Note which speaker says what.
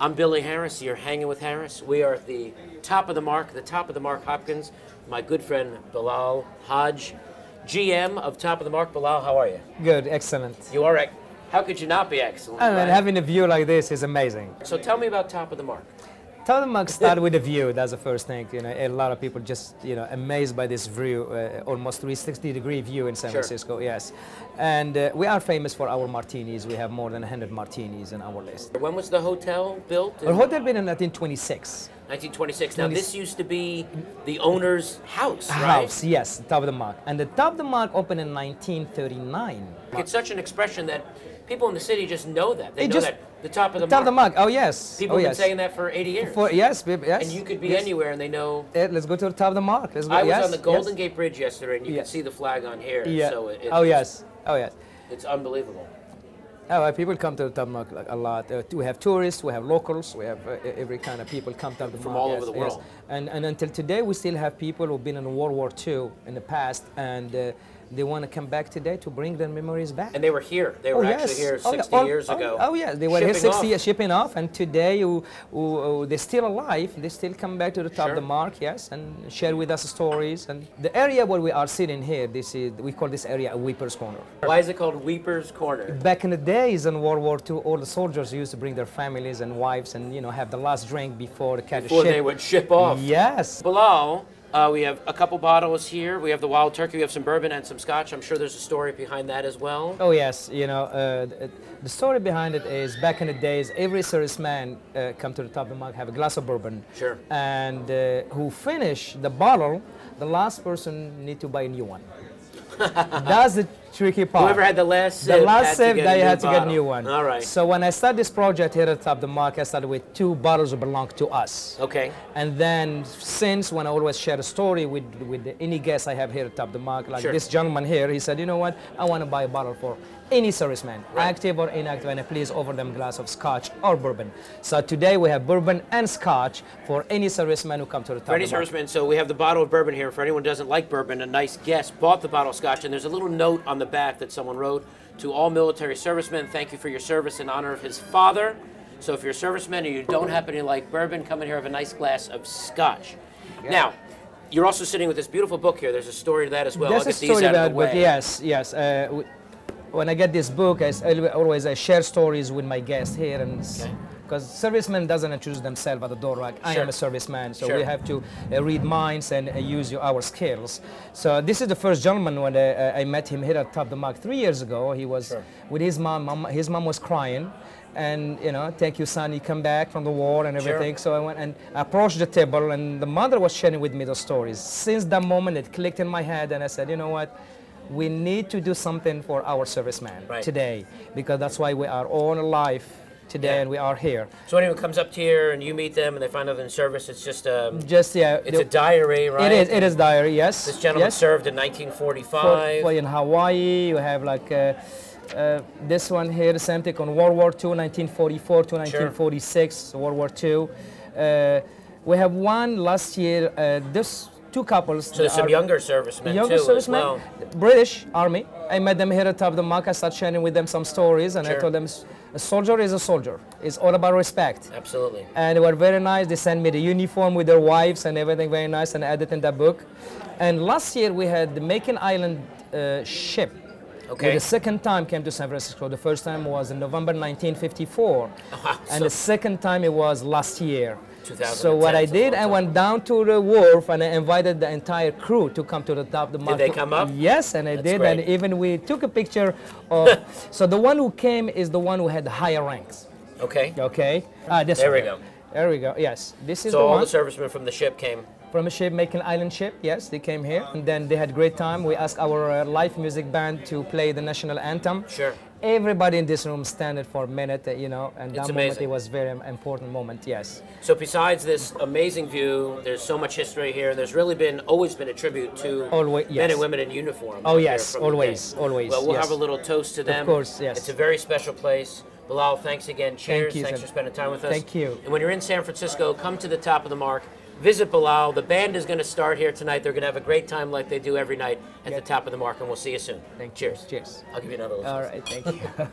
Speaker 1: I'm Billy Harris. You're hanging with Harris. We are at the top of the Mark Hopkins. My good friend Balal Hadj, GM of Top of the Mark. Balal, how are you?
Speaker 2: Good, excellent.
Speaker 1: You are. How could you not be excellent?
Speaker 2: I mean,
Speaker 1: right?
Speaker 2: having a view like this is amazing.
Speaker 1: So tell me about Top of the Mark.
Speaker 2: Top of the Mark started with a view. That's the first thing. You know, a lot of people just amazed by this view, almost 360-degree view in San Francisco. Yes, and we are famous for our martinis. We have more than 100 martinis in our list.
Speaker 1: When was the hotel built?
Speaker 2: Our hotel built in 1926.
Speaker 1: 1926. Now this used to be the owner's house, right?
Speaker 2: House, yes, Top of the Mark. And the Top of the Mark opened in 1939.
Speaker 1: It's such an expression that people in the city just know that. They know that the Top of the Mark.
Speaker 2: Top of the Mark, oh yes.
Speaker 1: People have been saying that for 80 years.
Speaker 2: Yes.
Speaker 1: And you could be anywhere and they know.
Speaker 2: Let's go to the Top of the Mark. Let's go.
Speaker 1: I was on the Golden Gate Bridge yesterday and you can see the flag on here.
Speaker 2: Yeah.
Speaker 1: So
Speaker 2: oh yes.
Speaker 1: It's unbelievable.
Speaker 2: Oh, people come to the Top of the Mark a lot. We have tourists, we have locals, we have every kind of people come to the Mark.
Speaker 1: From all over the world.
Speaker 2: And until today, we still have people who've been in World War II in the past, and they want to come back today to bring their memories back.
Speaker 1: And they were here. They were actually here 60 years ago.
Speaker 2: Oh, yes. They were here 60 years, shipping off. And today, they're still alive. They still come back to the Top of the Mark, yes, and share with us stories. And the area where we are sitting here, we call this area a Weeper's Corner.
Speaker 1: Why is it called Weeper's Corner?
Speaker 2: Back in the days in World War II, all the soldiers used to bring their families and wives and, have the last drink before the ship.
Speaker 1: Before they would ship off.
Speaker 2: Yes.
Speaker 1: Below, we have a couple bottles here. We have the Wild Turkey, we have some bourbon and some scotch. I'm sure there's a story behind that as well.
Speaker 2: Oh yes, the story behind it is back in the days, every serviceman come to the Top of the Mark, have a glass of bourbon.
Speaker 1: Sure.
Speaker 2: And who finish the bottle, the last person need to buy a new one. That's the tricky part.
Speaker 1: Whoever had the last sip,
Speaker 2: they had to get a new one.
Speaker 1: All right.
Speaker 2: So when I started this project here at Top of the Mark, I started with 2 bottles that belong to us.
Speaker 1: Okay.
Speaker 2: And then since when I always share a story with any guest I have here at Top of the Mark, like this gentleman here, he said, you know what, I want to buy a bottle for any serviceman, active or inactive, and please offer them a glass of scotch or bourbon. So today we have bourbon and scotch for any serviceman who come to the Top of the Mark.
Speaker 1: For any serviceman, so we have the bottle of bourbon here. For anyone who doesn't like bourbon, a nice guest bought the bottle of scotch, and there's a little note on the back that someone wrote, to all military servicemen, thank you for your service in honor of his father. So if you're a serviceman and you don't happen to like bourbon, come in here, have a nice glass of scotch. Yeah. Now, you're also sitting with this beautiful book here. There's a story to that as well.
Speaker 2: There's a story to that book, yes. When I get this book, I always share stories with my guests here, and because servicemen doesn't introduce themselves at the door like I am a serviceman, so we have to read minds and use our skills. So this is the first gentleman when I met him here at Top of the Mark 3 years ago. He was with his mom. His mom was crying, and thank you, son. You come back from the war and everything. So I went and approached the table, and the mother was sharing with me the stories. Since that moment, it clicked in my head, and I said, you know what? We need to do something for our servicemen today, because that's why we are all alive today and we are here.
Speaker 1: So anyone comes up to here and you meet them and they find out they're in service, it's just it's a diary, right?
Speaker 2: It is diary, yes.
Speaker 1: This gentleman served in 1945.
Speaker 2: In Hawaii, you have like this one here, the same thing on World War II, 1944 to 1946, World War II. We have one last year, this 2 couples.
Speaker 1: So there's some younger servicemen as well.
Speaker 2: British Army. I met them here at Top of the Mark. I started sharing with them some stories, and I told them a soldier is a soldier. It's all about respect.
Speaker 1: Absolutely.
Speaker 2: And they were very nice. They sent me the uniform with their wives and everything very nice, and added in that book. And last year we had the Macon Island ship. Okay. The second time came to San Francisco. The first time was in November 1954, and the second time it was last year. So what I did, I went down to the wharf and I invited the entire crew to come to the Top of the Mark.
Speaker 1: Did they come up?
Speaker 2: Yes, and I did, great. And even we took a picture of, so the one who came is the one who had the higher ranks.
Speaker 1: Okay.
Speaker 2: Okay.
Speaker 1: There we go.
Speaker 2: There we go, yes. This is
Speaker 1: so
Speaker 2: the
Speaker 1: all
Speaker 2: one.
Speaker 1: the servicemen from the ship came?
Speaker 2: From a ship, Macon Island ship, yes, they came here. And then they had a great time. We asked our live music band to play the national anthem.
Speaker 1: Sure.
Speaker 2: Everybody in this room standing for a minute, and
Speaker 1: it's
Speaker 2: that moment, it was a very important moment, yes.
Speaker 1: So besides this amazing view, there's so much history here. There's really always been a tribute to men and women in uniform.
Speaker 2: Oh yes, always.
Speaker 1: Well, we'll have a little toast to them.
Speaker 2: Of course, yes.
Speaker 1: It's a very special place. Balal, thanks again. Cheers. Thanks for spending time with us.
Speaker 2: Thank you.
Speaker 1: And when you're in San Francisco, come to the Top of the Mark. Visit Balal. The band is going to start here tonight. They're going to have a great time like they do every night at the Top of the Mark, and we'll see you soon.
Speaker 2: Thank you.
Speaker 1: Cheers.
Speaker 2: Cheers.
Speaker 1: I'll give you another one.
Speaker 2: All right, thank you.